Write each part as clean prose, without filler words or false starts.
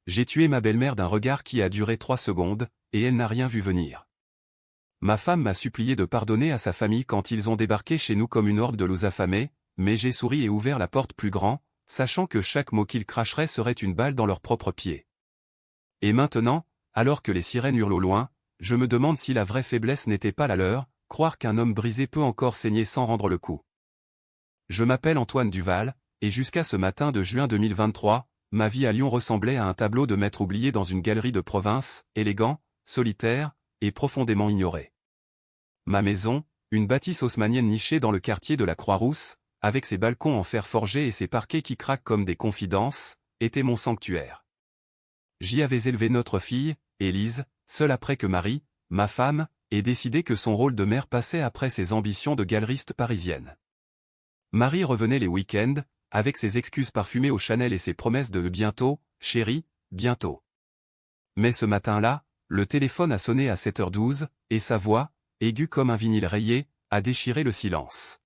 J'ai tué ma belle-mère d'un regard qui a duré 3 secondes, et elle n'a rien vu venir. Ma femme m'a supplié de pardonner à sa famille quand ils ont débarqué chez nous comme une horde de loups affamés, mais j'ai souri et ouvert la porte plus grand, sachant que chaque mot qu'ils cracheraient serait une balle dans leurs propres pieds. Et maintenant, alors que les sirènes hurlent au loin, je me demande si la vraie faiblesse n'était pas la leur, croire qu'un homme brisé peut encore saigner sans rendre le coup. Je m'appelle Antoine Duval, et jusqu'à ce matin de juin 2023, ma vie à Lyon ressemblait à un tableau de maître oublié dans une galerie de province, élégant, solitaire, et profondément ignoré. Ma maison, une bâtisse haussmannienne nichée dans le quartier de la Croix-Rousse, avec ses balcons en fer forgé et ses parquets qui craquent comme des confidences, était mon sanctuaire. J'y avais élevé notre fille, Élise, seule après que Marie, ma femme, ait décidé que son rôle de mère passait après ses ambitions de galeriste parisienne. Marie revenait les week-ends, avec ses excuses parfumées au Chanel et ses promesses de « bientôt, chérie, bientôt ». Mais ce matin-là, le téléphone a sonné à 7h12, et sa voix, aiguë comme un vinyle rayé, a déchiré le silence.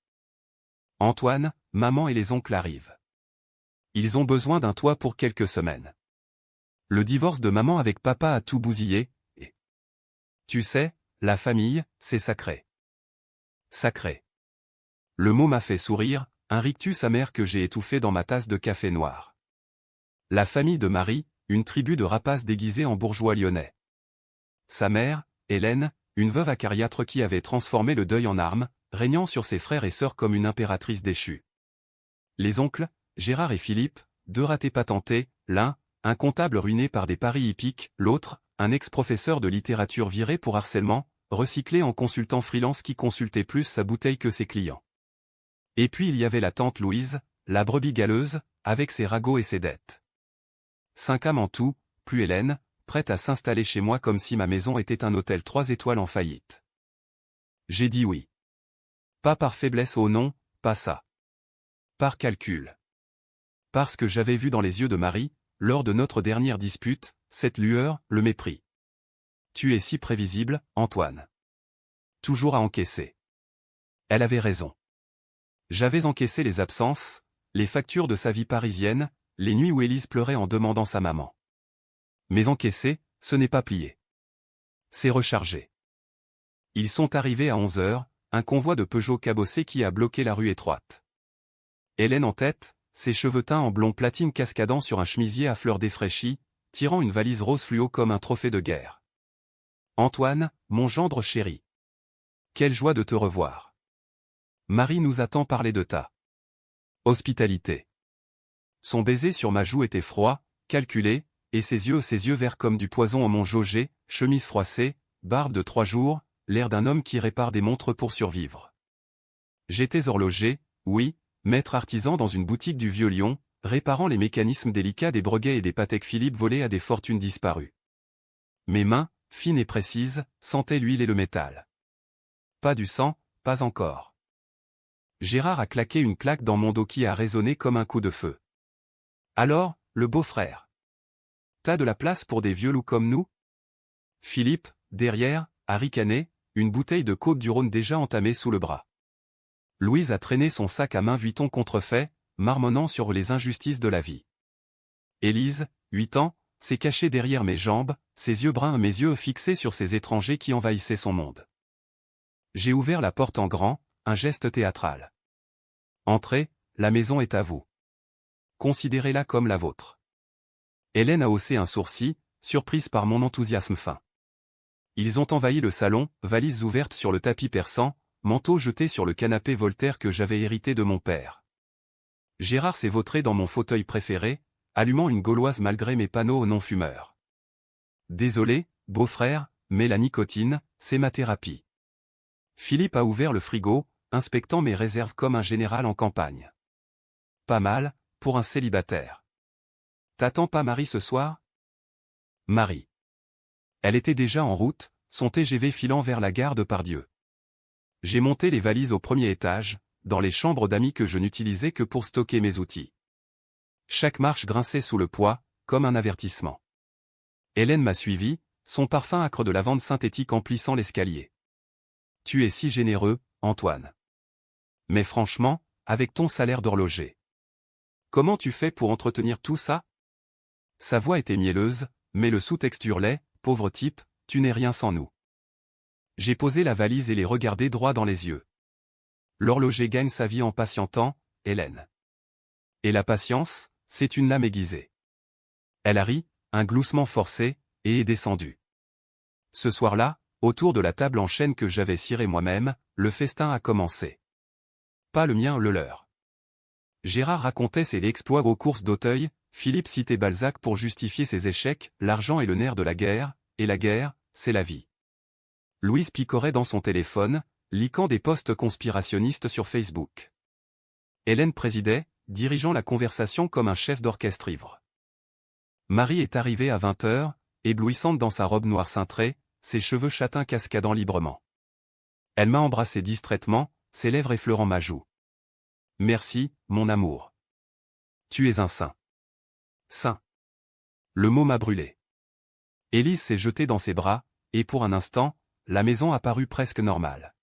« Antoine, maman et les oncles arrivent. Ils ont besoin d'un toit pour quelques semaines. Le divorce de maman avec papa a tout bousillé, et... Tu sais, la famille, c'est sacré. Sacré. » Le mot m'a fait sourire, un rictus amer que j'ai étouffé dans ma tasse de café noir. La famille de Marie, une tribu de rapaces déguisés en bourgeois lyonnais. Sa mère, Hélène, une veuve acariâtre qui avait transformé le deuil en arme, régnant sur ses frères et sœurs comme une impératrice déchue. Les oncles, Gérard et Philippe, deux ratés patentés, l'un, un comptable ruiné par des paris hippiques, l'autre, un ex-professeur de littérature viré pour harcèlement, recyclé en consultant freelance qui consultait plus sa bouteille que ses clients. Et puis il y avait la tante Louise, la brebis galeuse, avec ses ragots et ses dettes. 5 âmes en tout, plus Hélène, prête à s'installer chez moi comme si ma maison était un hôtel 3 étoiles en faillite. J'ai dit oui. Pas par faiblesse ou non, pas ça. Par calcul. Parce que j'avais vu dans les yeux de Marie, lors de notre dernière dispute, cette lueur, le mépris. Tu es si prévisible, Antoine. Toujours à encaisser. Elle avait raison. J'avais encaissé les absences, les factures de sa vie parisienne, les nuits où Élise pleurait en demandant sa maman. Mais encaisser, ce n'est pas plier. C'est recharger. Ils sont arrivés à 11h, un convoi de Peugeot cabossé qui a bloqué la rue étroite. Hélène en tête, ses cheveux teints en blond platine cascadant sur un chemisier à fleurs défraîchies, tirant une valise rose fluo comme un trophée de guerre. Antoine, mon gendre chéri. Quelle joie de te revoir. Marie nous a tant parlé de ta hospitalité. Son baiser sur ma joue était froid, calculé, et ses yeux verts comme du poison au mont jaugé, chemise froissée, barbe de 3 jours, l'air d'un homme qui répare des montres pour survivre. J'étais horloger, oui, maître artisan dans une boutique du Vieux-Lyon, réparant les mécanismes délicats des Breguet et des Patek Philippe volés à des fortunes disparues. Mes mains, fines et précises, sentaient l'huile et le métal. Pas du sang, pas encore. Gérard a claqué une claque dans mon dos qui a résonné comme un coup de feu. Alors, le beau-frère. T'as de la place pour des vieux loups comme nous? Philippe, derrière, a ricané, une bouteille de Côte-du-Rhône déjà entamée sous le bras. Louise a traîné son sac à main Vuitton contrefait, marmonnant sur les injustices de la vie. Élise, 8 ans, s'est cachée derrière mes jambes, ses yeux bruns mes yeux fixés sur ces étrangers qui envahissaient son monde. J'ai ouvert la porte en grand, un geste théâtral. Entrez, la maison est à vous. Considérez-la comme la vôtre. Hélène a haussé un sourcil, surprise par mon enthousiasme fin. Ils ont envahi le salon, valises ouvertes sur le tapis persan, manteau jeté sur le canapé Voltaire que j'avais hérité de mon père. Gérard s'est vautré dans mon fauteuil préféré, allumant une gauloise malgré mes panneaux aux non-fumeurs. Désolé, beau-frère, mais la nicotine, c'est ma thérapie. Philippe a ouvert le frigo, inspectant mes réserves comme un général en campagne. Pas mal, pour un célibataire. T'attends pas Marie ce soir? Marie. Elle était déjà en route, son TGV filant vers la gare de Pardieu. J'ai monté les valises au premier étage, dans les chambres d'amis que je n'utilisais que pour stocker mes outils. Chaque marche grinçait sous le poids, comme un avertissement. Hélène m'a suivi, son parfum âcre de lavande synthétique emplissant l'escalier. Tu es si généreux, Antoine. Mais franchement, avec ton salaire d'horloger. Comment tu fais pour entretenir tout ça? Sa voix était mielleuse, mais le sous-texte hurlait, « Pauvre type, tu n'es rien sans nous. » J'ai posé la valise et les regardé droit dans les yeux. L'horloger gagne sa vie en patientant, Hélène. Et la patience, c'est une lame aiguisée. Elle a ri, un gloussement forcé, et est descendue. Ce soir-là, autour de la table en chêne que j'avais cirée moi-même, le festin a commencé. Pas le mien, le leur. Gérard racontait ses exploits aux courses d'Auteuil, Philippe citait Balzac pour justifier ses échecs, l'argent est le nerf de la guerre, et la guerre, c'est la vie. Louise picorait dans son téléphone, liquant des posts conspirationnistes sur Facebook. Hélène présidait, dirigeant la conversation comme un chef d'orchestre ivre. Marie est arrivée à 20h, éblouissante dans sa robe noire cintrée, ses cheveux châtains cascadant librement. Elle m'a embrassé distraitement, ses lèvres effleurant ma joue. « Merci, mon amour. Tu es un saint. » Saint. Le mot m'a brûlé. Élise s'est jetée dans ses bras, et pour un instant, la maison apparut presque normale.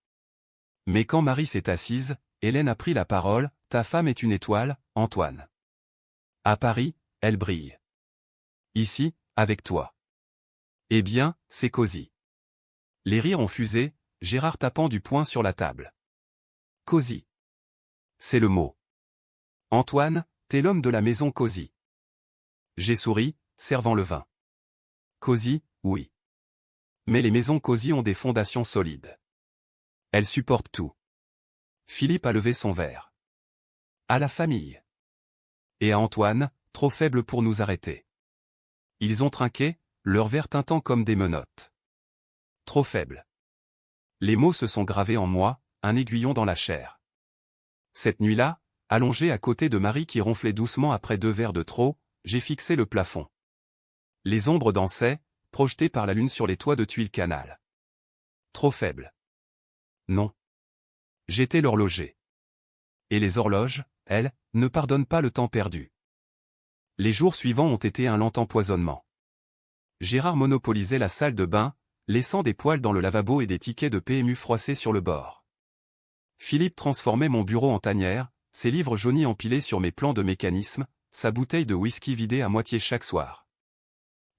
Mais quand Marie s'est assise, Hélène a pris la parole, « Ta femme est une étoile, Antoine. À Paris, elle brille. Ici, avec toi. Eh bien, c'est cosy. » Les rires ont fusé, Gérard tapant du poing sur la table. Cosy. C'est le mot. Antoine, t'es l'homme de la maison cosy. J'ai souri, servant le vin. Cosy, oui. Mais les maisons cosy ont des fondations solides. Elles supportent tout. Philippe a levé son verre. À la famille. Et à Antoine, trop faible pour nous arrêter. Ils ont trinqué, leurs verres tintant comme des menottes. Trop faible. Les mots se sont gravés en moi, un aiguillon dans la chair. Cette nuit-là, allongé à côté de Marie qui ronflait doucement après 2 verres de trop, j'ai fixé le plafond. Les ombres dansaient, projetées par la lune sur les toits de tuiles canal. Trop faible. Non. J'étais l'horloger. Et les horloges, elles, ne pardonnent pas le temps perdu. Les jours suivants ont été un lent empoisonnement. Gérard monopolisait la salle de bain, laissant des poils dans le lavabo et des tickets de PMU froissés sur le bord. Philippe transformait mon bureau en tanière, ses livres jaunis empilés sur mes plans de mécanisme, sa bouteille de whisky vidée à moitié chaque soir.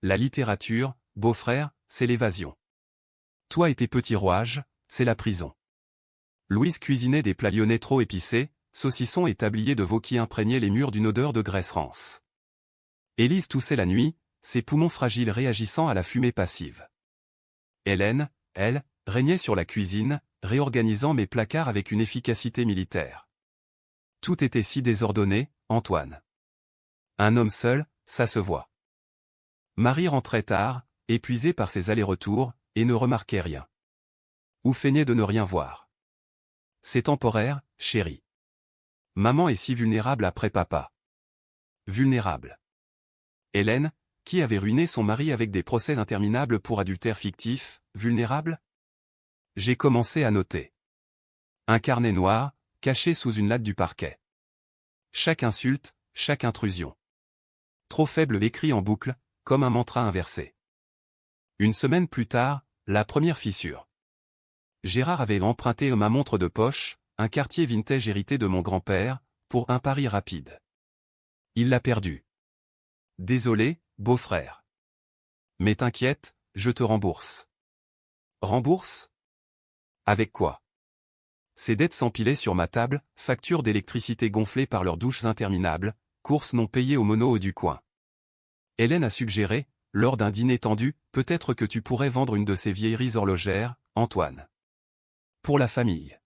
La littérature, beau-frère, c'est l'évasion. Toi et tes petits rouages, c'est la prison. Louise cuisinait des plats lyonnais trop épicés, saucissons et tabliers de veau qui imprégnaient les murs d'une odeur de graisse rance. Élise toussait la nuit, ses poumons fragiles réagissant à la fumée passive. Hélène, elle, régnait sur la cuisine, réorganisant mes placards avec une efficacité militaire. Tout était si désordonné, Antoine. Un homme seul, ça se voit. Marie rentrait tard, épuisée par ses allers-retours, et ne remarquait rien. Ou feignait de ne rien voir. C'est temporaire, chérie. Maman est si vulnérable après papa. Vulnérable. Hélène, qui avait ruiné son mari avec des procès interminables pour adultère fictif, vulnérable? J'ai commencé à noter. Un carnet noir, caché sous une latte du parquet. Chaque insulte, chaque intrusion. Trop faible écrit en boucle, comme un mantra inversé. Une semaine plus tard, la première fissure. Gérard avait emprunté ma montre de poche, un quartier vintage hérité de mon grand-père, pour un pari rapide. Il l'a perdu. Désolé, beau-frère. Mais t'inquiète, je te rembourse. Rembourse? Avec quoi? Ces dettes s'empilaient sur ma table, factures d'électricité gonflées par leurs douches interminables, courses non payées au mono du coin. Hélène a suggéré, lors d'un dîner tendu, peut-être que tu pourrais vendre une de ces vieilleries horlogères, Antoine. Pour la famille.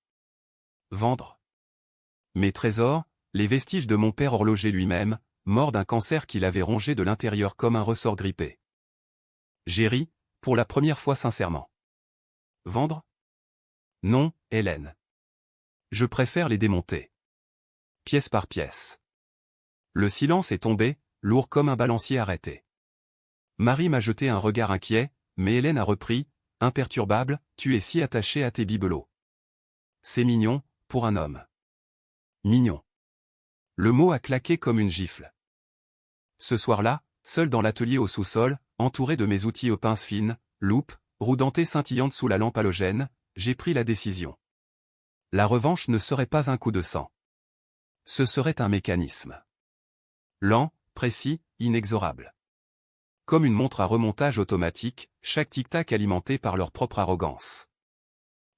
Vendre. Mes trésors, les vestiges de mon père horloger lui-même, mort d'un cancer qui l'avait rongé de l'intérieur comme un ressort grippé. J'ai ri, pour la première fois sincèrement. Vendre? Non, Hélène. Je préfère les démonter. Pièce par pièce. Le silence est tombé, lourd comme un balancier arrêté. Marie m'a jeté un regard inquiet, mais Hélène a repris, imperturbable, tu es si attaché à tes bibelots. C'est mignon, pour un homme. Mignon. Le mot a claqué comme une gifle. Ce soir-là, seul dans l'atelier au sous-sol, entouré de mes outils aux pinces fines, loupe, roue dentée scintillante sous la lampe halogène, j'ai pris la décision. La revanche ne serait pas un coup de sang. Ce serait un mécanisme. Lent, précis, inexorable. Comme une montre à remontage automatique, chaque tic-tac alimenté par leur propre arrogance.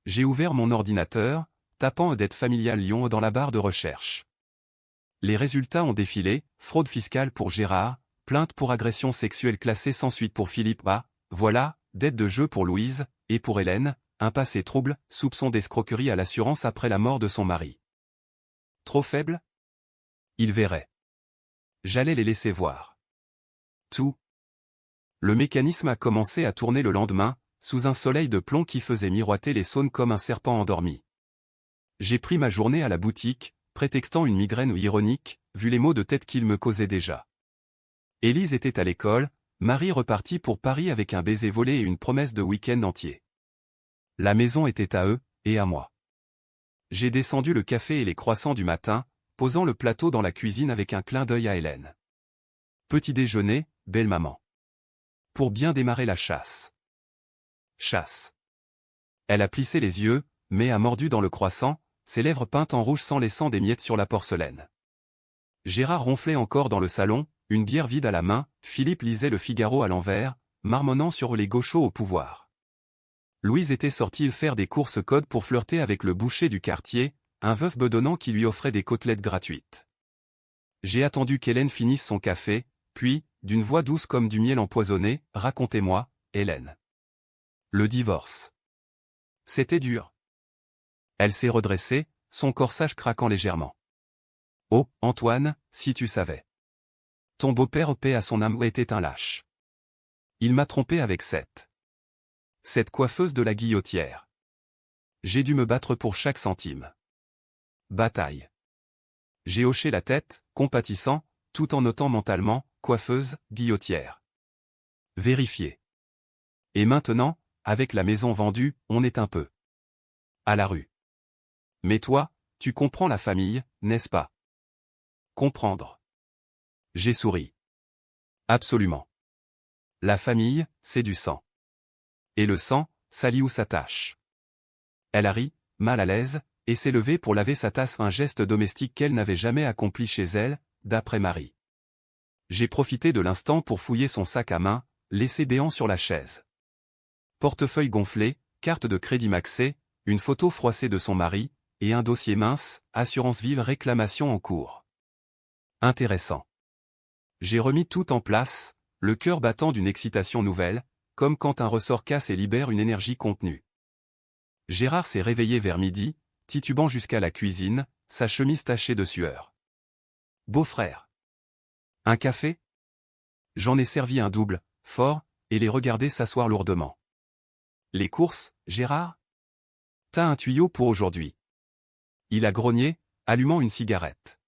J'ai ouvert mon ordinateur, tapant Audette Familiale Lyon dans la barre de recherche. Les résultats ont défilé, fraude fiscale pour Gérard, plainte pour agression sexuelle classée sans suite pour Philippe A, voilà, dette de jeu pour Louise, et pour Hélène, un passé trouble, soupçon d'escroquerie à l'assurance après la mort de son mari. Trop faible? Ils verraient. J'allais les laisser voir. Tout. Le mécanisme a commencé à tourner le lendemain, sous un soleil de plomb qui faisait miroiter les Saônes comme un serpent endormi. J'ai pris ma journée à la boutique, prétextant une migraine ironique, vu les maux de tête qu'il me causait déjà. Élise était à l'école, Marie repartit pour Paris avec un baiser volé et une promesse de week-end entier. La maison était à eux, et à moi. J'ai descendu le café et les croissants du matin, posant le plateau dans la cuisine avec un clin d'œil à Hélène. Petit déjeuner, belle maman. Pour bien démarrer la chasse. Chasse. Elle a plissé les yeux, mais a mordu dans le croissant, ses lèvres peintes en rouge sans laissant des miettes sur la porcelaine. Gérard ronflait encore dans le salon, une bière vide à la main, Philippe lisait le Figaro à l'envers, marmonnant sur les gauchos au pouvoir. Louise était sortie faire des courses code pour flirter avec le boucher du quartier, un veuf bedonnant qui lui offrait des côtelettes gratuites. J'ai attendu qu'Hélène finisse son café, puis, d'une voix douce comme du miel empoisonné, « Racontez-moi, Hélène. » Le divorce. C'était dur. Elle s'est redressée, son corsage craquant légèrement. Oh, Antoine, si tu savais. Ton beau-père paix à son âme était un lâche. Il m'a trompé avec cette coiffeuse de la guillotière. J'ai dû me battre pour chaque centime. Bataille. J'ai hoché la tête, compatissant, tout en notant mentalement, coiffeuse, guillotière. Vérifié. Et maintenant, avec la maison vendue, on est un peu à la rue. Mais toi, tu comprends la famille, n'est-ce pas? Comprendre. J'ai souri. Absolument. La famille, c'est du sang. Et le sang, ça lie où ça tâche. Elle a ri, mal à l'aise, et s'est levée pour laver sa tasse, un geste domestique qu'elle n'avait jamais accompli chez elle, d'après Marie. J'ai profité de l'instant pour fouiller son sac à main, laissé béant sur la chaise. Portefeuille gonflé, carte de crédit maxée, une photo froissée de son mari, et un dossier mince, assurance vive réclamation en cours. Intéressant. J'ai remis tout en place, le cœur battant d'une excitation nouvelle, comme quand un ressort casse et libère une énergie contenue. Gérard s'est réveillé vers midi, titubant jusqu'à la cuisine, sa chemise tachée de sueur. Beau-frère. Un café? J'en ai servi un double, fort, et les regardé s'asseoir lourdement. Les courses, Gérard? T'as un tuyau pour aujourd'hui. Il a grogné, allumant une cigarette.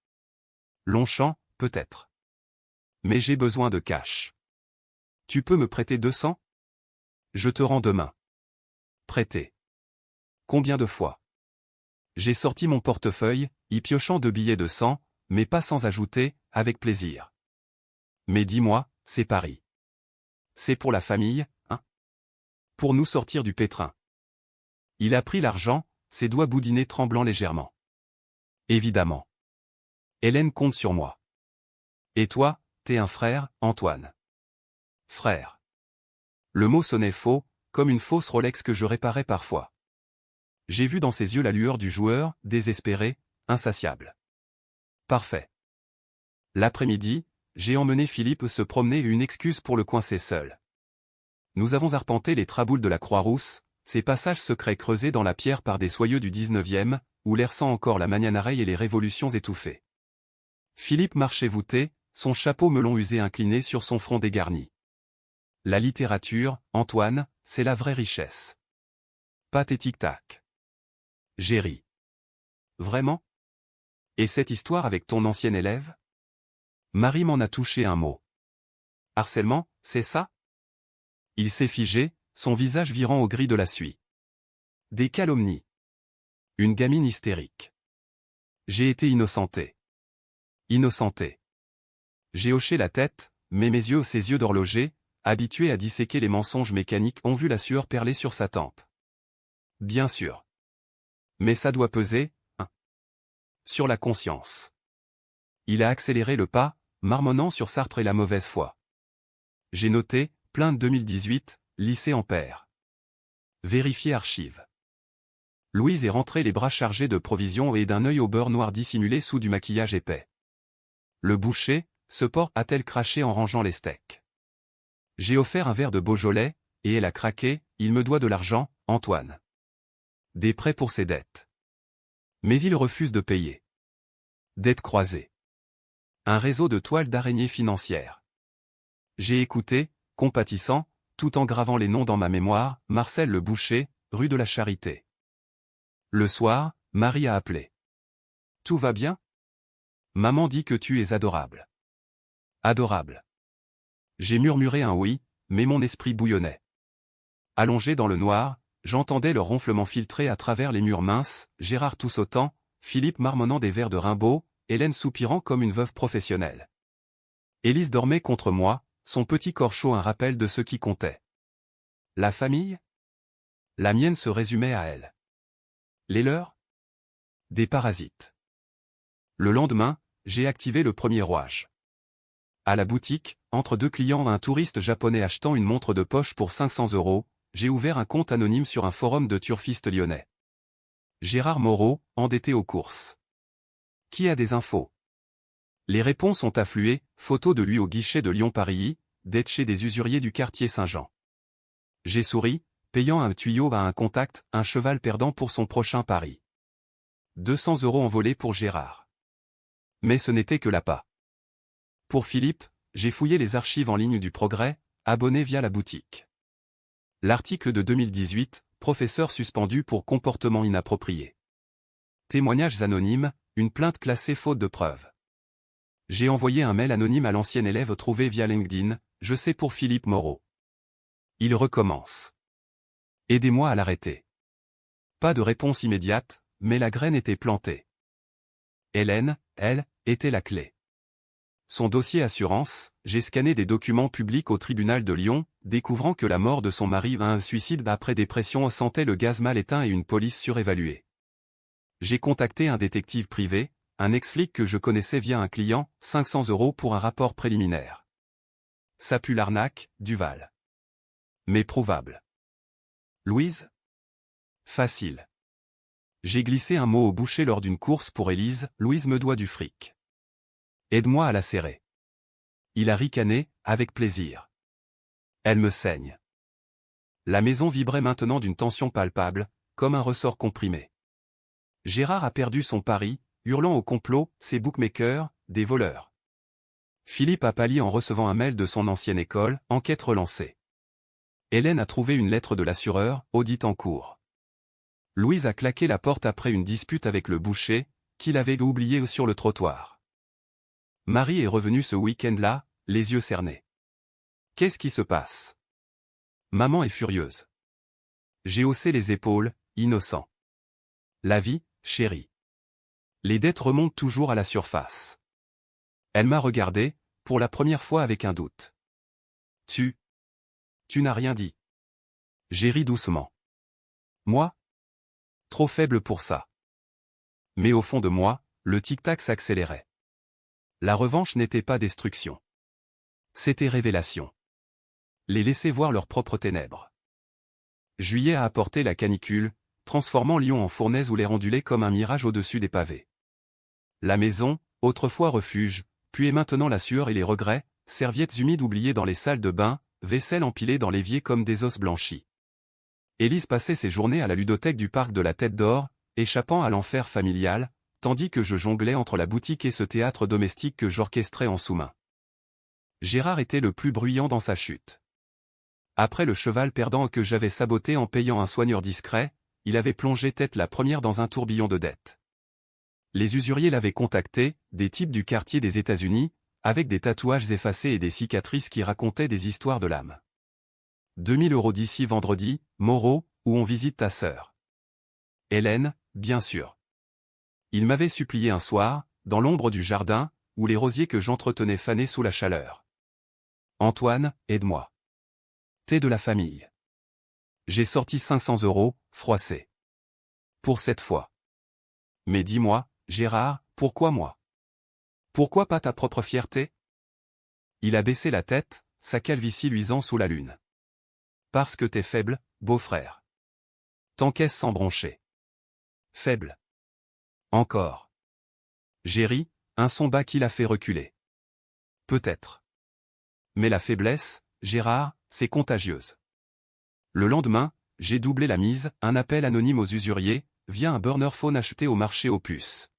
Longchamp, peut-être. Mais j'ai besoin de cash. Tu peux me prêter 200? Je te rends demain. Prêter. Combien de fois? J'ai sorti mon portefeuille, y piochant 2 billets de 100, mais pas sans ajouter, avec plaisir. Mais dis-moi, c'est Paris. C'est pour la famille, hein? Pour nous sortir du pétrin. Il a pris l'argent, ses doigts boudinés tremblant légèrement. Évidemment. Hélène compte sur moi. Et toi, t'es un frère, Antoine. Frère. Le mot sonnait faux, comme une fausse Rolex que je réparais parfois. J'ai vu dans ses yeux la lueur du joueur, désespéré, insatiable. Parfait. L'après-midi, j'ai emmené Philippe se promener et une excuse pour le coincer seul. Nous avons arpenté les traboules de la Croix-Rousse, ces passages secrets creusés dans la pierre par des soyeux du 19e, où l'air sent encore la magnanareille et les révolutions étouffées. Philippe marchait voûté, son chapeau melon usé incliné sur son front dégarni. La littérature, Antoine, c'est la vraie richesse. Pas tes tic-tac. J'ai ri. Vraiment? Et cette histoire avec ton ancienne élève? Marie m'en a touché un mot. Harcèlement, c'est ça? Il s'est figé, son visage virant au gris de la suie. Des calomnies. Une gamine hystérique. J'ai été innocenté. Innocenté. J'ai hoché la tête, mais mes yeux, ses yeux d'horloger, habitués à disséquer les mensonges mécaniques, ont vu la sueur perler sur sa tempe. Bien sûr. Mais ça doit peser, hein, sur la conscience. Il a accéléré le pas, marmonnant sur Sartre et la mauvaise foi. J'ai noté, plainte 2018, lycée Ampère. Vérifier archives. Louise est rentrée les bras chargés de provisions et d'un œil au beurre noir dissimulé sous du maquillage épais. Le boucher, ce porc a-t-elle craché en rangeant les steaks. J'ai offert un verre de Beaujolais, et elle a craqué, il me doit de l'argent, Antoine. Des prêts pour ses dettes. Mais il refuse de payer. Dettes croisées. Un réseau de toiles d'araignées financières. J'ai écouté, compatissant, tout en gravant les noms dans ma mémoire, Marcel le boucher, rue de la Charité. Le soir, Marie a appelé. Tout va bien? Maman dit que tu es adorable. Adorable. J'ai murmuré un oui, mais mon esprit bouillonnait. Allongé dans le noir, j'entendais le ronflement filtré à travers les murs minces, Gérard toussautant, Philippe marmonnant des vers de Rimbaud, Hélène soupirant comme une veuve professionnelle. Élise dormait contre moi, son petit corps chaud un rappel de ce qui comptait. La famille? La mienne se résumait à elle. Les leurs? Des parasites. Le lendemain, j'ai activé le premier rouage. À la boutique, entre deux clients un touriste japonais achetant une montre de poche pour 500 €, j'ai ouvert un compte anonyme sur un forum de turfistes lyonnais. Gérard Moreau, endetté aux courses. Qui a des infos? Les réponses ont afflué, photo de lui au guichet de Lyon-Paris, dette chez des usuriers du quartier Saint-Jean. J'ai souri, payant un tuyau à un contact, un cheval perdant pour son prochain pari. 200 € envolés pour Gérard. Mais ce n'était que l'appât. Pour Philippe, j'ai fouillé les archives en ligne du Progrès, abonné via la boutique. L'article de 2018, professeur suspendu pour comportement inapproprié. Témoignages anonymes, une plainte classée faute de preuves. J'ai envoyé un mail anonyme à l'ancien élève trouvé via LinkedIn, je sais pour Philippe Moreau. Il recommence. Aidez-moi à l'arrêter. Pas de réponse immédiate, mais la graine était plantée. Hélène, elle, était la clé. Son dossier assurance, j'ai scanné des documents publics au tribunal de Lyon, découvrant que la mort de son mari un suicide après dépression sentait le gaz mal éteint et une police surévaluée. J'ai contacté un détective privé, un ex-flic que je connaissais via un client, 500 € pour un rapport préliminaire. Ça pue l'arnaque, Duval. Mais prouvable. Louise? Facile. J'ai glissé un mot au boucher lors d'une course pour Élise, Louise me doit du fric. Aide-moi à la serrer. Il a ricané, avec plaisir. Elle me saigne. La maison vibrait maintenant d'une tension palpable, comme un ressort comprimé. Gérard a perdu son pari, hurlant au complot, ses bookmakers, des voleurs. Philippe a pâli en recevant un mail de son ancienne école, enquête relancée. Hélène a trouvé une lettre de l'assureur, audit en cours. Louise a claqué la porte après une dispute avec le boucher, qu'il avait oublié sur le trottoir. Marie est revenue ce week-end-là, les yeux cernés. Qu'est-ce qui se passe? Maman est furieuse. J'ai haussé les épaules, innocent. La vie, chérie. Les dettes remontent toujours à la surface. Elle m'a regardé, pour la première fois avec un doute. Tu n'as rien dit. J'ai ri doucement. Moi? Trop faible pour ça. Mais au fond de moi, le tic-tac s'accélérait. La revanche n'était pas destruction. C'était révélation. Les laisser voir leurs propres ténèbres. Juillet a apporté la canicule, transformant Lyon en fournaise où l'air ondulait comme un mirage au-dessus des pavés. La maison, autrefois refuge, puis est maintenant la sueur et les regrets, serviettes humides oubliées dans les salles de bain, vaisselle empilée dans l'évier comme des os blanchis. Élise passait ses journées à la ludothèque du parc de la Tête d'Or, échappant à l'enfer familial, tandis que je jonglais entre la boutique et ce théâtre domestique que j'orchestrais en sous-main. Gérard était le plus bruyant dans sa chute. Après le cheval perdant que j'avais saboté en payant un soigneur discret, il avait plongé tête la première dans un tourbillon de dettes. Les usuriers l'avaient contacté, des types du quartier des États-Unis, avec des tatouages effacés et des cicatrices qui racontaient des histoires de l'âme. 2000 € d'ici vendredi, Moreau, où on visite ta sœur. Hélène, bien sûr. Il m'avait supplié un soir, dans l'ombre du jardin, où les rosiers que j'entretenais fanaient sous la chaleur. Antoine, aide-moi. T'es de la famille. J'ai sorti 500 €, froissé. Pour cette fois. Mais dis-moi, Gérard, pourquoi moi? Pourquoi pas ta propre fierté? Il a baissé la tête, sa calvitie luisant sous la lune. Parce que t'es faible, beau-frère. T'encaisses sans broncher. Faible. Encore. J'ai ri, un son bas qui l'a fait reculer. Peut-être. Mais la faiblesse, Gérard, c'est contagieuse. Le lendemain, j'ai doublé la mise, un appel anonyme aux usuriers, via un burner phone acheté au marché aux puces.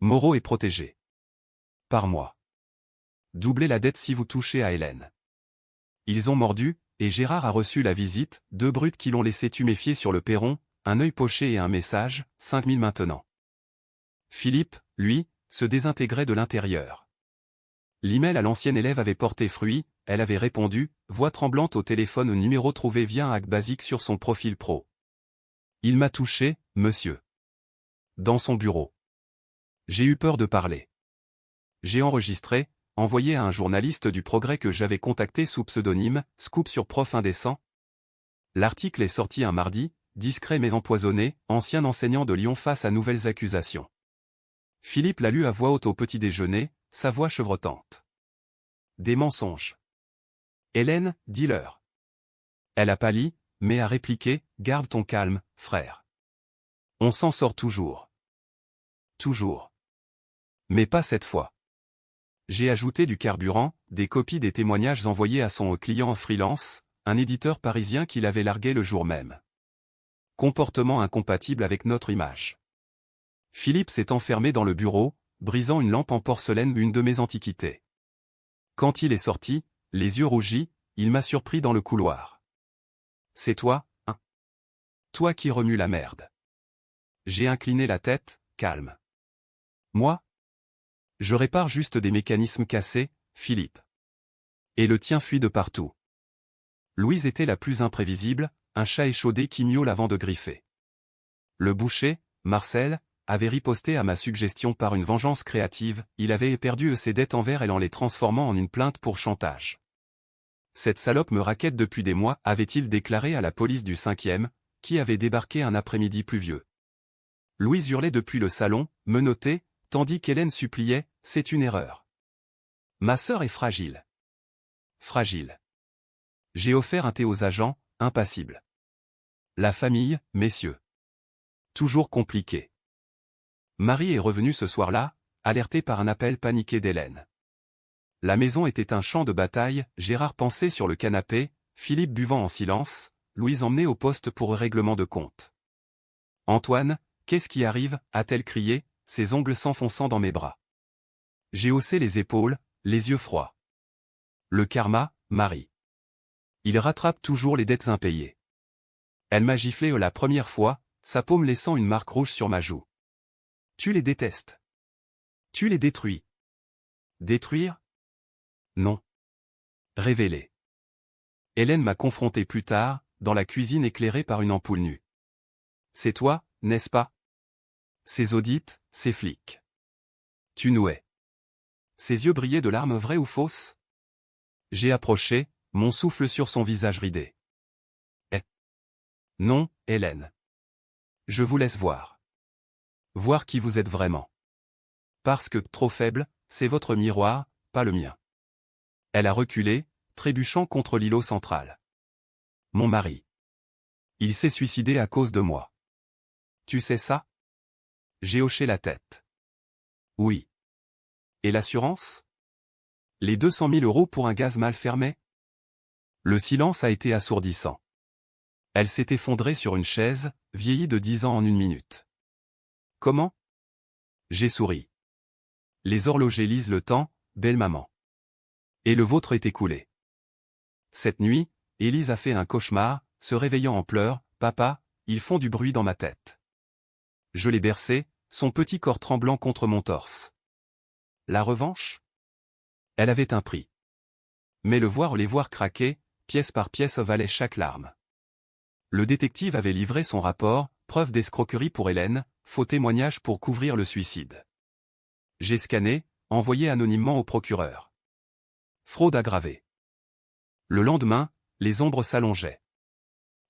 Moreau est protégé. Par moi. Doublez la dette si vous touchez à Hélène. Ils ont mordu, et Gérard a reçu la visite, 2 brutes qui l'ont laissé tuméfier sur le perron, un œil poché et un message, 5000 maintenant. Philippe, lui, se désintégrait de l'intérieur. L'email à l'ancienne élève avait porté fruit, elle avait répondu, voix tremblante au téléphone au numéro trouvé via un hack basique sur son profil pro. Il m'a touché, monsieur. Dans son bureau. J'ai eu peur de parler. J'ai enregistré, envoyé à un journaliste du Progrès que j'avais contacté sous pseudonyme, Scoop sur Prof Indécent. L'article est sorti un mardi, discret mais empoisonné, ancien enseignant de Lyon face à nouvelles accusations. Philippe l'a lu à voix haute au petit déjeuner, sa voix chevrotante. Des mensonges. Hélène, dis-leur. Elle a pâli, mais a répliqué, garde ton calme, frère. On s'en sort toujours. Toujours. Mais pas cette fois. J'ai ajouté du carburant, des copies des témoignages envoyés à son client en freelance, un éditeur parisien qui l'avait largué le jour même. Comportement incompatible avec notre image. Philippe s'est enfermé dans le bureau, brisant une lampe en porcelaine d'une de mes antiquités. Quand il est sorti, les yeux rougis, il m'a surpris dans le couloir. C'est toi, hein? Toi qui remues la merde. J'ai incliné la tête, calme. Moi? Je répare juste des mécanismes cassés, Philippe. Et le tien fuit de partout. Louise était la plus imprévisible, un chat échaudé qui miaule avant de griffer. Le boucher, Marcel, avait riposté à ma suggestion par une vengeance créative, il avait éperdu ses dettes envers elle en les transformant en une plainte pour chantage. Cette salope me raquette depuis des mois, avait-il déclaré à la police du 5e, qui avait débarqué un après-midi pluvieux. Louise hurlait depuis le salon, menottée, tandis qu'Hélène suppliait, c'est une erreur. Ma sœur est fragile. Fragile. J'ai offert un thé aux agents, impassible. La famille, messieurs. Toujours compliqué. Marie est revenue ce soir-là, alertée par un appel paniqué d'Hélène. La maison était un champ de bataille, Gérard pensait sur le canapé, Philippe buvant en silence, Louise emmenée au poste pour règlement de compte. Antoine, qu'est-ce qui arrive, a-t-elle crié, ses ongles s'enfonçant dans mes bras. J'ai haussé les épaules, les yeux froids. Le karma, Marie. Il rattrape toujours les dettes impayées. Elle m'a giflé la première fois, sa paume laissant une marque rouge sur ma joue. Tu les détestes. Tu les détruis. Détruire? Non. Révéler. Hélène m'a confronté plus tard, dans la cuisine éclairée par une ampoule nue. C'est toi, n'est-ce pas? Ces audits, ces flics. Tu nous hais. Ses yeux brillaient de larmes vraies ou fausses? J'ai approché, mon souffle sur son visage ridé. Eh. Non, Hélène. Je vous laisse voir. Voir qui vous êtes vraiment. Parce que, trop faible, c'est votre miroir, pas le mien. Elle a reculé, trébuchant contre l'îlot central. Mon mari. Il s'est suicidé à cause de moi. Tu sais ça? J'ai hoché la tête. Oui. Et l'assurance? Les 200 000 € pour un gaz mal fermé? Le silence a été assourdissant. Elle s'est effondrée sur une chaise, vieillie de 10 ans en 1 minute. Comment? J'ai souri. Les horlogers lisent le temps, belle maman. Et le vôtre est écoulé. Cette nuit, Élise a fait un cauchemar, se réveillant en pleurs, papa, ils font du bruit dans ma tête. Je l'ai bercé, son petit corps tremblant contre mon torse. La revanche? Elle avait un prix. Mais les voir craquer, pièce par pièce valait chaque larme. Le détective avait livré son rapport, preuve d'escroquerie pour Hélène, faux témoignage pour couvrir le suicide. J'ai scanné, envoyé anonymement au procureur. Fraude aggravée. Le lendemain, les ombres s'allongeaient.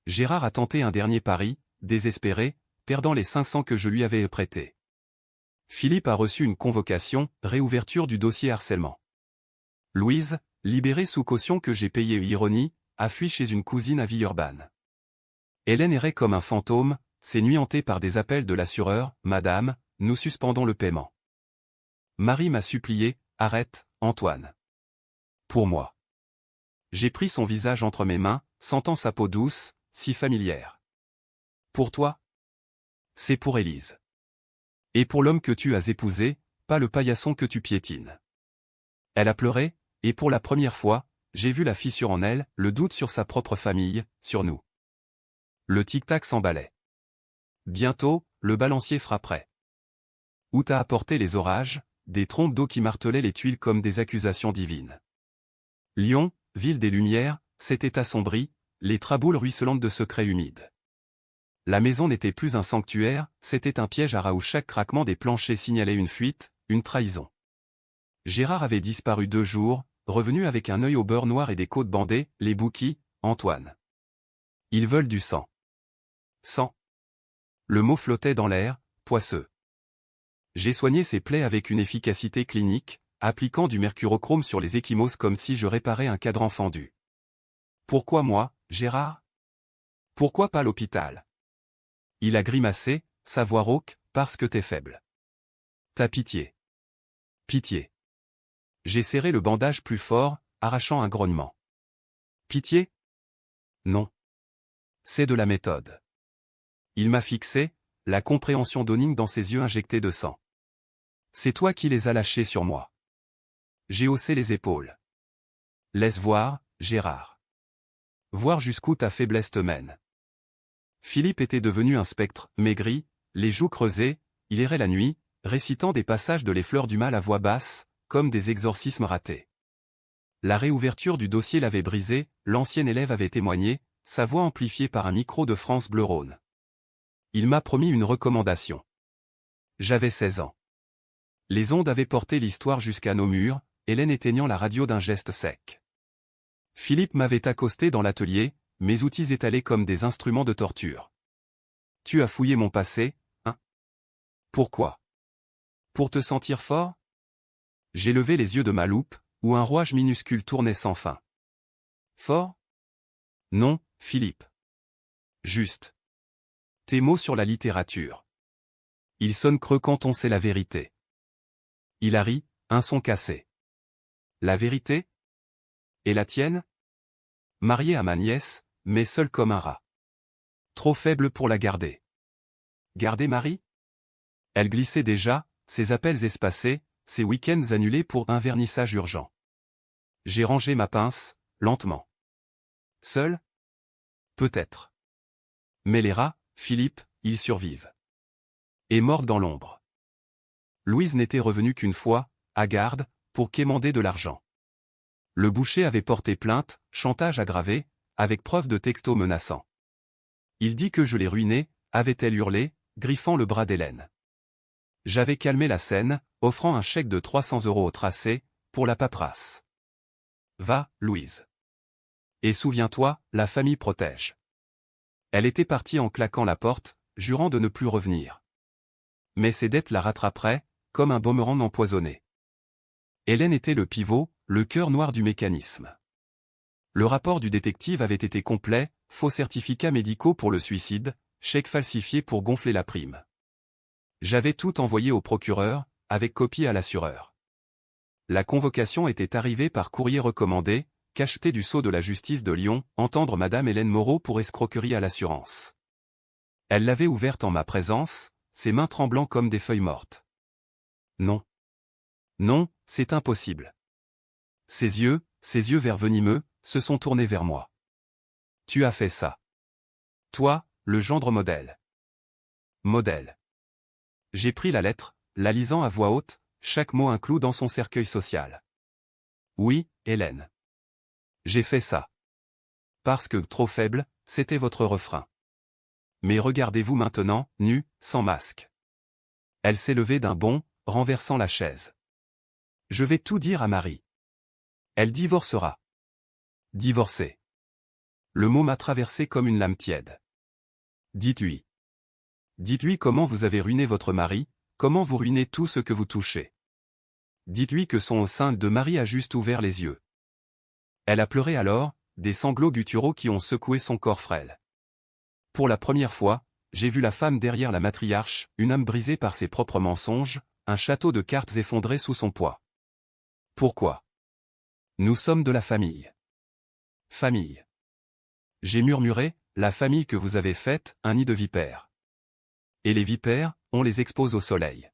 Gérard a tenté un dernier pari, désespéré, perdant les 500 que je lui avais prêtés. Philippe a reçu une convocation, réouverture du dossier harcèlement. Louise, libéré sous caution que j'ai payé ironie, a fui chez une cousine à Villeurbanne. Hélène errait comme un fantôme, s'est nuantée par des appels de l'assureur, « Madame, nous suspendons le paiement. » Marie m'a supplié, « Arrête, Antoine. » Pour moi. J'ai pris son visage entre mes mains, sentant sa peau douce, si familière. Pour toi? C'est pour Élise. Et pour l'homme que tu as épousé, pas le paillasson que tu piétines. Elle a pleuré, et pour la première fois, j'ai vu la fissure en elle, le doute sur sa propre famille, sur nous. Le tic-tac s'emballait. Bientôt, le balancier frapperait. Où t'as apporté les orages, des trompes d'eau qui martelaient les tuiles comme des accusations divines. Lyon, ville des Lumières, s'était assombrie, les traboules ruisselantes de secrets humides. La maison n'était plus un sanctuaire, c'était un piège à rats où chaque craquement des planchers signalait une fuite, une trahison. Gérard avait disparu 2 jours, revenu avec un œil au beurre noir et des côtes bandées, les bouquis, Antoine. Ils veulent du sang. Sang. Le mot flottait dans l'air, poisseux. J'ai soigné ses plaies avec une efficacité clinique, appliquant du mercurochrome sur les ecchymoses comme si je réparais un cadran fendu. Pourquoi moi, Gérard? Pourquoi pas l'hôpital? Il a grimacé, sa voix rauque, parce que t'es faible. T'as pitié. Pitié. J'ai serré le bandage plus fort, arrachant un grognement. Pitié? Non. C'est de la méthode. Il m'a fixé, la compréhension d'Oning dans ses yeux injectés de sang. C'est toi qui les as lâchés sur moi. J'ai haussé les épaules. Laisse voir, Gérard. Voir jusqu'où ta faiblesse te mène. Philippe était devenu un spectre, maigri, les joues creusées, il errait la nuit, récitant des passages de Les Fleurs du Mal à voix basse, comme des exorcismes ratés. La réouverture du dossier l'avait brisé, l'ancien élève avait témoigné, sa voix amplifiée par un micro de France Bleu Rhône. Il m'a promis une recommandation. J'avais 16 ans. Les ondes avaient porté l'histoire jusqu'à nos murs, Hélène éteignant la radio d'un geste sec. Philippe m'avait accosté dans l'atelier, mes outils étalés comme des instruments de torture. Tu as fouillé mon passé, hein? Pourquoi? Pour te sentir fort? J'ai levé les yeux de ma loupe, où un rouage minuscule tournait sans fin. Fort? Non, Philippe. Juste. Tes mots sur la littérature. Ils sonnent creux quand on sait la vérité. Il a ri, un son cassé. La vérité? Et la tienne? Marié à ma nièce, mais seul comme un rat. Trop faible pour la garder. Garder Marie? Elle glissait déjà, ses appels espacés, ses week-ends annulés pour un vernissage urgent. J'ai rangé ma pince, lentement. Seul? Peut-être. Mais les rats, Philippe, ils survivent. Et mordent dans l'ombre. Louise n'était revenue qu'une fois, à Garde, pour quémander de l'argent. Le boucher avait porté plainte, chantage aggravé, avec preuve de textos menaçants. Il dit que je l'ai ruiné, avait-elle hurlé, griffant le bras d'Hélène. J'avais calmé la scène, offrant un chèque de 300 € au tracé, pour la paperasse. Va, Louise. Et souviens-toi, la famille protège. Elle était partie en claquant la porte, jurant de ne plus revenir. Mais ses dettes la rattraperaient, comme un boomerang empoisonné. Hélène était le pivot, le cœur noir du mécanisme. Le rapport du détective avait été complet, faux certificats médicaux pour le suicide, chèque falsifié pour gonfler la prime. J'avais tout envoyé au procureur, avec copie à l'assureur. La convocation était arrivée par courrier recommandé, cacheté du sceau de la justice de Lyon, entendre Madame Hélène Moreau pour escroquerie à l'assurance. Elle l'avait ouverte en ma présence, ses mains tremblant comme des feuilles mortes. Non. Non, c'est impossible. Ses yeux verts venimeux, se sont tournés vers moi. Tu as fait ça. Toi, le gendre modèle. Modèle. J'ai pris la lettre, la lisant à voix haute, chaque mot un clou dans son cercueil social. Oui, Hélène. J'ai fait ça. Parce que trop faible, c'était votre refrain. Mais regardez-vous maintenant, nue, sans masque. Elle s'est levée d'un bond, renversant la chaise. Je vais tout dire à Marie. Elle divorcera. Divorcer. Le mot m'a traversé comme une lame tiède. Dites-lui. Dites-lui comment vous avez ruiné votre mari, comment vous ruinez tout ce que vous touchez. Dites-lui que son sein de Marie a juste ouvert les yeux. Elle a pleuré alors, des sanglots gutturaux qui ont secoué son corps frêle. Pour la première fois, j'ai vu la femme derrière la matriarche, une âme brisée par ses propres mensonges, un château de cartes effondré sous son poids. Pourquoi? Nous sommes de la famille. Famille. J'ai murmuré, la famille que vous avez faite, un nid de vipères. Et les vipères, on les expose au soleil.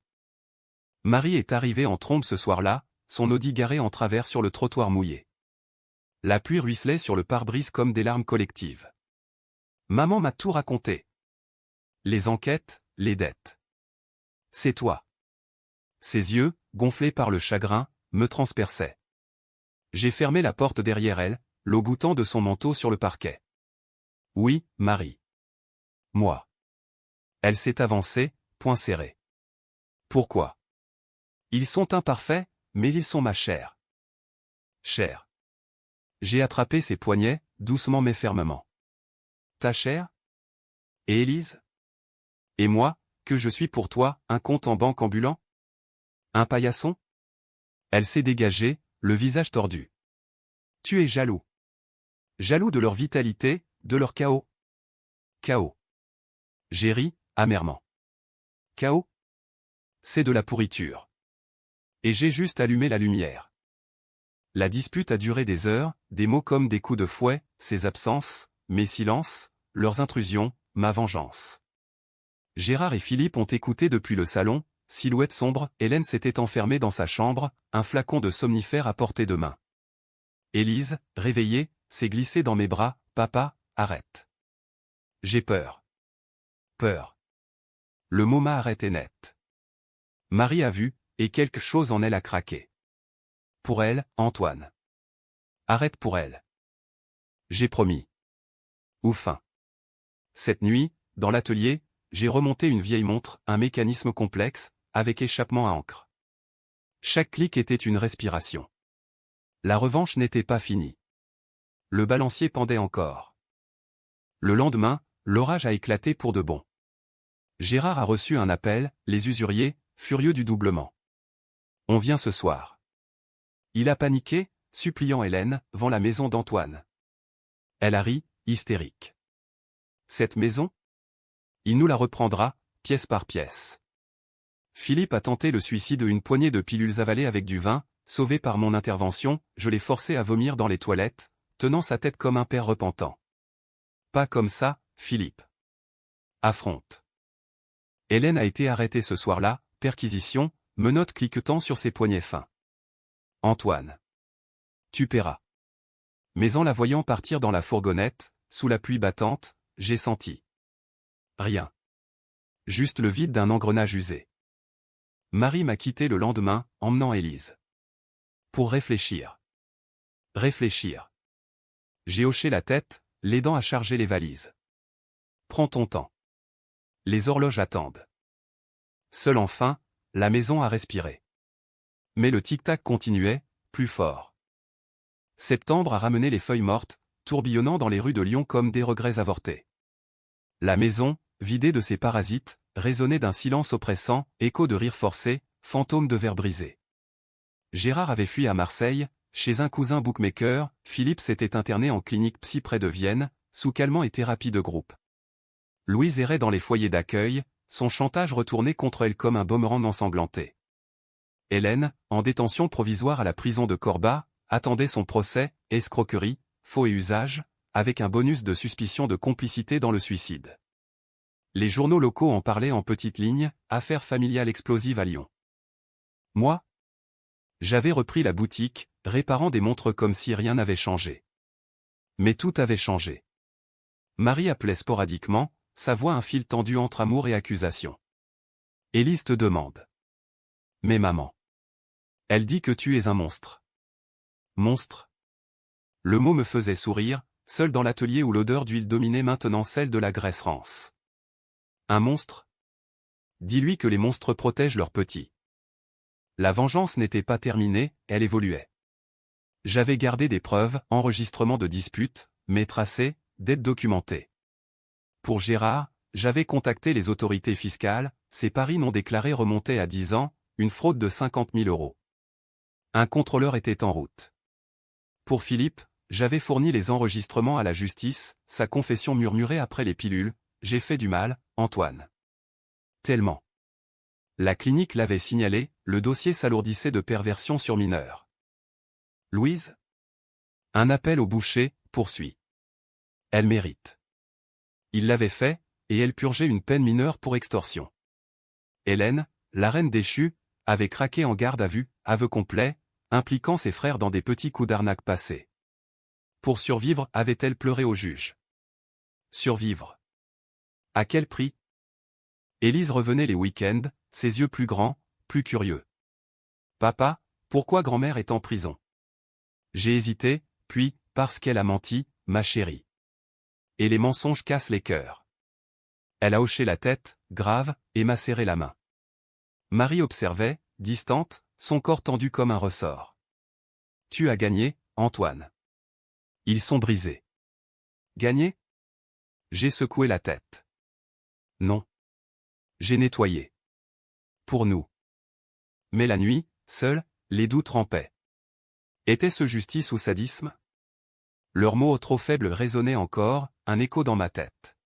Marie est arrivée en trombe ce soir-là, son Audi garé en travers sur le trottoir mouillé. La pluie ruisselait sur le pare-brise comme des larmes collectives. Maman m'a tout raconté. Les enquêtes, les dettes. C'est toi. Ses yeux, gonflés par le chagrin, me transperçaient. J'ai fermé la porte derrière elle, l'eau goûtant de son manteau sur le parquet. Oui, Marie. Moi. Elle s'est avancée, poing serré. Pourquoi? Ils sont imparfaits, mais ils sont ma chair. Chair. J'ai attrapé ses poignets, doucement mais fermement. Ta chair? Et Élise? Et moi, que je suis pour toi, un compte en banque ambulant? Un paillasson? Elle s'est dégagée, le visage tordu. Tu es jaloux. Jaloux de leur vitalité, de leur chaos. Chaos. J'ai ri, amèrement. Chaos? C'est de la pourriture. Et j'ai juste allumé la lumière. La dispute a duré des heures, des mots comme des coups de fouet, ses absences, mes silences, leurs intrusions, ma vengeance. Gérard et Philippe ont écouté depuis le salon, silhouette sombre, Hélène s'était enfermée dans sa chambre, un flacon de somnifère à portée de main. Élise, réveillée, s'est glissée dans mes bras, papa, arrête. J'ai peur. Peur. Le mot m'a arrêté net. Marie a vu, et quelque chose en elle a craqué. Pour elle, Antoine. Arrête pour elle. J'ai promis. Ou fin. Cette nuit, dans l'atelier, j'ai remonté une vieille montre, un mécanisme complexe, avec échappement à encre. Chaque clic était une respiration. La revanche n'était pas finie. Le balancier pendait encore. Le lendemain, l'orage a éclaté pour de bon. Gérard a reçu un appel, les usuriers, furieux du doublement. On vient ce soir. Il a paniqué, suppliant Hélène, vend la maison d'Antoine. Elle a ri, hystérique. Cette maison? Il nous la reprendra, pièce par pièce. Philippe a tenté le suicide, une poignée de pilules avalées avec du vin, sauvé par mon intervention, je l'ai forcé à vomir dans les toilettes, tenant sa tête comme un père repentant. Pas comme ça, Philippe. Affronte. Hélène a été arrêtée ce soir-là, perquisition, menottes cliquetant sur ses poignets fins. Antoine. Tu paieras. Mais en la voyant partir dans la fourgonnette, sous la pluie battante, j'ai senti. Rien. Juste le vide d'un engrenage usé. Marie m'a quitté le lendemain, emmenant Élise. Pour réfléchir. Réfléchir. J'ai hoché la tête, l'aidant à charger les valises. Prends ton temps. Les horloges attendent. Seul enfin, la maison a respiré. Mais le tic-tac continuait, plus fort. Septembre a ramené les feuilles mortes, tourbillonnant dans les rues de Lyon comme des regrets avortés. La maison, vidée de ses parasites, résonnait d'un silence oppressant, écho de rires forcés, fantôme de verres brisés. Gérard avait fui à Marseille, chez un cousin bookmaker, Philippe s'était interné en clinique psy près de Vienne, sous calmant et thérapie de groupe. Louise errait dans les foyers d'accueil, son chantage retourné contre elle comme un boomerang ensanglanté. Hélène, en détention provisoire à la prison de Corba, attendait son procès, escroquerie, faux et usage, avec un bonus de suspicion de complicité dans le suicide. Les journaux locaux en parlaient en petites lignes, affaire familiale explosive à Lyon. Moi? J'avais repris la boutique, réparant des montres comme si rien n'avait changé. Mais tout avait changé. Marie appelait sporadiquement, sa voix un fil tendu entre amour et accusation. Élise te demande. Mais maman. Elle dit que tu es un monstre. Monstre? Le mot me faisait sourire, seul dans l'atelier où l'odeur d'huile dominait maintenant celle de la graisse rance. Un monstre? Dis-lui que les monstres protègent leurs petits. La vengeance n'était pas terminée, elle évoluait. J'avais gardé des preuves, enregistrements de disputes, mais tracés, dettes documentées. Pour Gérard, j'avais contacté les autorités fiscales, ses paris non déclarés remontaient à 10 ans, une fraude de 50 000 €. Un contrôleur était en route. Pour Philippe, J'avais fourni les enregistrements à la justice, sa confession murmurait après les pilules, « J'ai fait du mal, Antoine. » Tellement. La clinique l'avait signalé, le dossier s'alourdissait de perversion sur mineur. Louise? Un appel au boucher, poursuit. Elle mérite. Il l'avait fait, et elle purgeait une peine mineure pour extorsion. Hélène, la reine déchue, avait craqué en garde à vue, aveu complet, impliquant ses frères dans des petits coups d'arnaque passés. Pour survivre, avait-elle pleuré au juge? Survivre. À quel prix? Élise revenait les week-ends, ses yeux plus grands, plus curieux. Papa, pourquoi grand-mère est en prison? J'ai hésité, puis, parce qu'elle a menti, ma chérie. Et les mensonges cassent les cœurs. Elle a hoché la tête, grave, et m'a serré la main. Marie observait, distante, son corps tendu comme un ressort. Tu as gagné, Antoine. Ils sont brisés. Gagné? J'ai secoué la tête. Non. J'ai nettoyé. Pour nous. Mais la nuit, seule, les doutes rampaient. Était-ce justice ou sadisme? Leurs mots trop faibles résonnaient encore, un écho dans ma tête.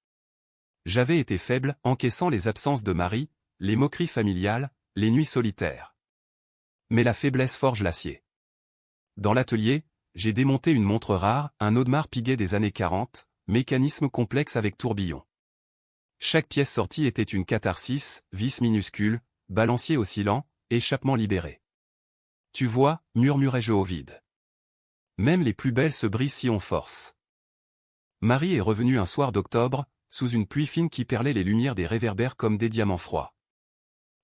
J'avais été faible, encaissant les absences de Marie, les moqueries familiales, les nuits solitaires. Mais la faiblesse forge l'acier. Dans l'atelier, j'ai démonté une montre rare, un Audemars Piguet des années 40, mécanisme complexe avec tourbillon. Chaque pièce sortie était une catharsis, vis minuscule, balancier oscillant, échappement libéré. Tu vois, murmurai-je au vide. Même les plus belles se brisent si on force. Marie est revenue un soir d'octobre, sous une pluie fine qui perlait les lumières des réverbères comme des diamants froids.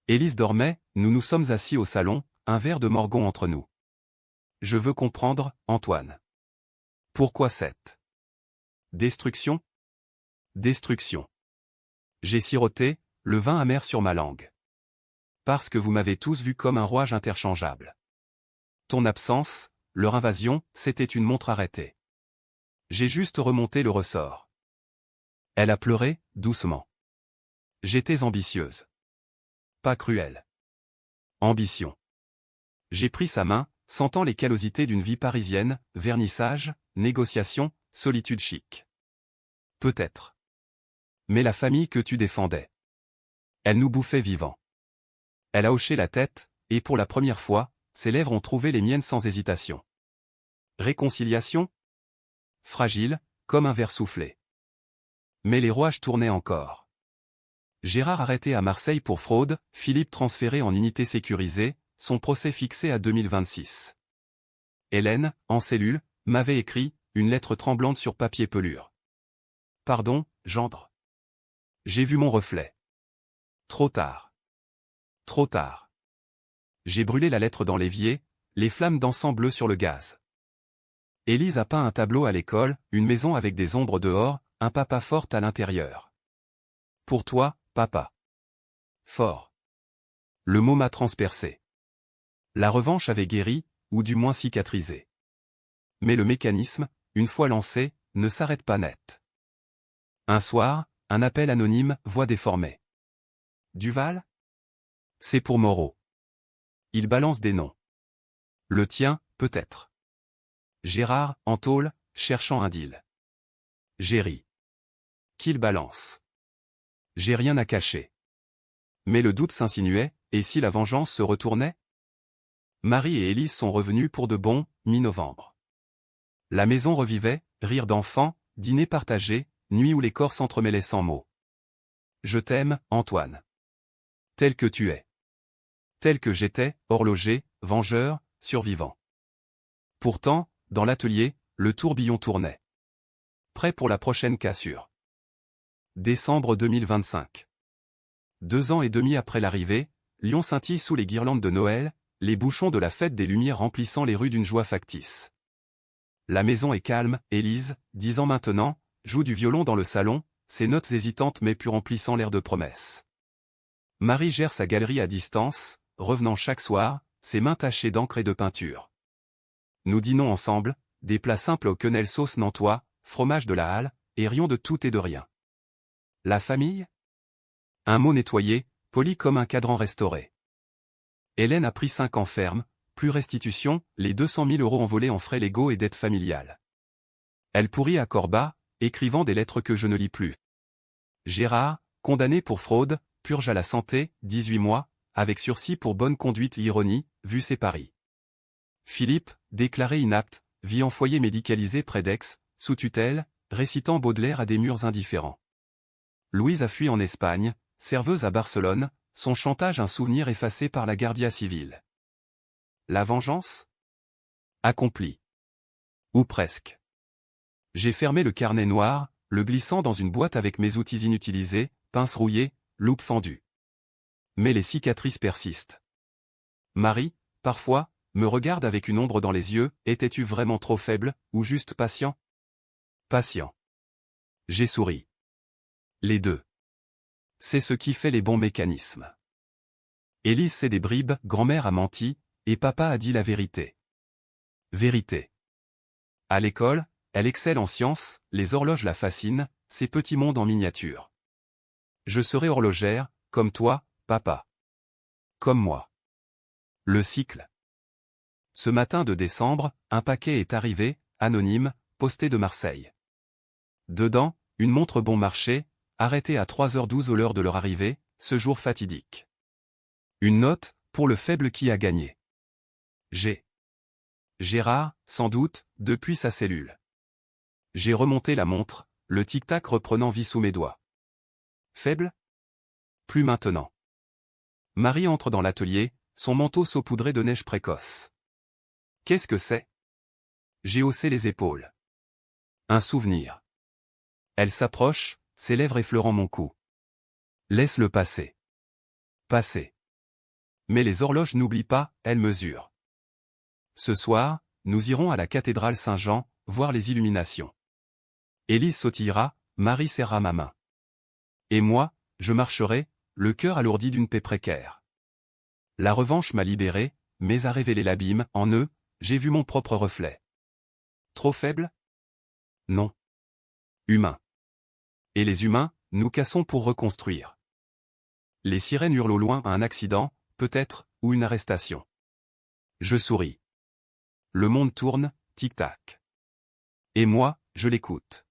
Élise dormait, nous nous sommes assis au salon, un verre de morgon entre nous. Je veux comprendre, Antoine. Pourquoi cette destruction? Destruction. J'ai siroté, le vin amer sur ma langue. Parce que vous m'avez tous vu comme un rouage interchangeable. Ton absence, leur invasion, c'était une montre arrêtée. J'ai juste remonté le ressort. Elle a pleuré, doucement. J'étais ambitieuse. Pas cruelle. Ambition. J'ai pris sa main, sentant les callosités d'une vie parisienne, vernissage, négociation, solitude chic. Peut-être. Mais la famille que tu défendais. Elle nous bouffait vivants. Elle a hoché la tête, et pour la première fois, ses lèvres ont trouvé les miennes sans hésitation. Réconciliation? Fragile, comme un verre soufflé. Mais les rouages tournaient encore. Gérard arrêté à Marseille pour fraude, Philippe transféré en unité sécurisée, son procès fixé à 2026. Hélène, en cellule, m'avait écrit, une lettre tremblante sur papier pelure. Pardon, gendre. J'ai vu mon reflet. Trop tard. Trop tard. J'ai brûlé la lettre dans l'évier, les flammes d'encens bleu sur le gaz. Élise a peint un tableau à l'école, une maison avec des ombres dehors, un papa fort à l'intérieur. Pour toi, papa. Fort. Le mot m'a transpercé. La revanche avait guéri, ou du moins cicatrisé. Mais le mécanisme, une fois lancé, ne s'arrête pas net. Un soir, un appel anonyme, voix déformée. Duval? C'est pour Moreau. Il balance des noms. Le tien, peut-être. Gérard, en tôle, cherchant un deal. J'ai ri. Qu'il balance. J'ai rien à cacher. Mais le doute s'insinuait, et si la vengeance se retournait? Marie et Élise sont revenus pour de bon, mi-novembre. La maison revivait, rire d'enfants, dîner partagé, nuit où les corps s'entremêlaient sans mots. Je t'aime, Antoine. Tel que tu es. Tel que j'étais, horloger, vengeur, survivant. Pourtant, dans l'atelier, le tourbillon tournait. Prêt pour la prochaine cassure. Décembre 2025. 2 ans et demi après l'arrivée, Lyon scintille sous les guirlandes de Noël, les bouchons de la fête des Lumières remplissant les rues d'une joie factice. La maison est calme, Élise, 10 ans maintenant, joue du violon dans le salon, ses notes hésitantes mais plus remplissant l'air de promesse. Marie gère sa galerie à distance, revenant chaque soir, ses mains tachées d'encre et de peinture. Nous dînons ensemble, des plats simples au quenelle sauce nantois, fromage de la Halle, et rions de tout et de rien. La famille? Un mot nettoyé, poli comme un cadran restauré. Hélène a pris 5 ans ferme, plus restitution, les 200 000 € envolés en frais légaux et dettes familiales. Elle pourrit à corps bas, écrivant des lettres que je ne lis plus. Gérard, condamné pour fraude, purge à la santé, 18 mois, avec sursis pour bonne conduite ironie, vu ses paris. Philippe, déclaré inapte, vit en foyer médicalisé près d'Aix, sous tutelle, récitant Baudelaire à des murs indifférents. Louise a fui en Espagne, serveuse à Barcelone, son chantage un souvenir effacé par la Guardia Civile. La vengeance? Accomplie. Ou presque. J'ai fermé le carnet noir, le glissant dans une boîte avec mes outils inutilisés, pince rouillée, loupe fendue. Mais les cicatrices persistent. Marie, parfois, me regarde avec une ombre dans les yeux, étais-tu vraiment trop faible, ou juste patient? Patient. J'ai souri. Les deux. C'est ce qui fait les bons mécanismes. Élise sait des bribes, grand-mère a menti, et papa a dit la vérité. Vérité. À l'école, elle excelle en sciences, les horloges la fascinent, ces petits mondes en miniature. Je serai horlogère, comme toi, papa. Comme moi. Le cycle. Ce matin de décembre, un paquet est arrivé, anonyme, posté de Marseille. Dedans, une montre bon marché, arrêtée à 3h12 à l'heure de leur arrivée, ce jour fatidique. Une note, pour le faible qui a gagné. Gérard, sans doute, depuis sa cellule. J'ai remonté la montre, le tic-tac reprenant vie sous mes doigts. Faible? Plus maintenant. Marie entre dans l'atelier, son manteau saupoudré de neige précoce. Qu'est-ce que c'est? J'ai haussé les épaules. Un souvenir. Elle s'approche, ses lèvres effleurant mon cou. Laisse-le passer. Passer. Mais les horloges n'oublient pas, elles mesurent. Ce soir, nous irons à la cathédrale Saint-Jean, voir les illuminations. Élise sautillera, Marie serra ma main. Et moi, je marcherai, le cœur alourdi d'une paix précaire. La revanche m'a libéré, mais a révélé l'abîme, en eux, j'ai vu mon propre reflet. Trop faible? Non. Humain. Et les humains, nous cassons pour reconstruire. Les sirènes hurlent au loin à un accident, peut-être, ou une arrestation. Je souris. Le monde tourne, tic-tac. Et moi, je l'écoute.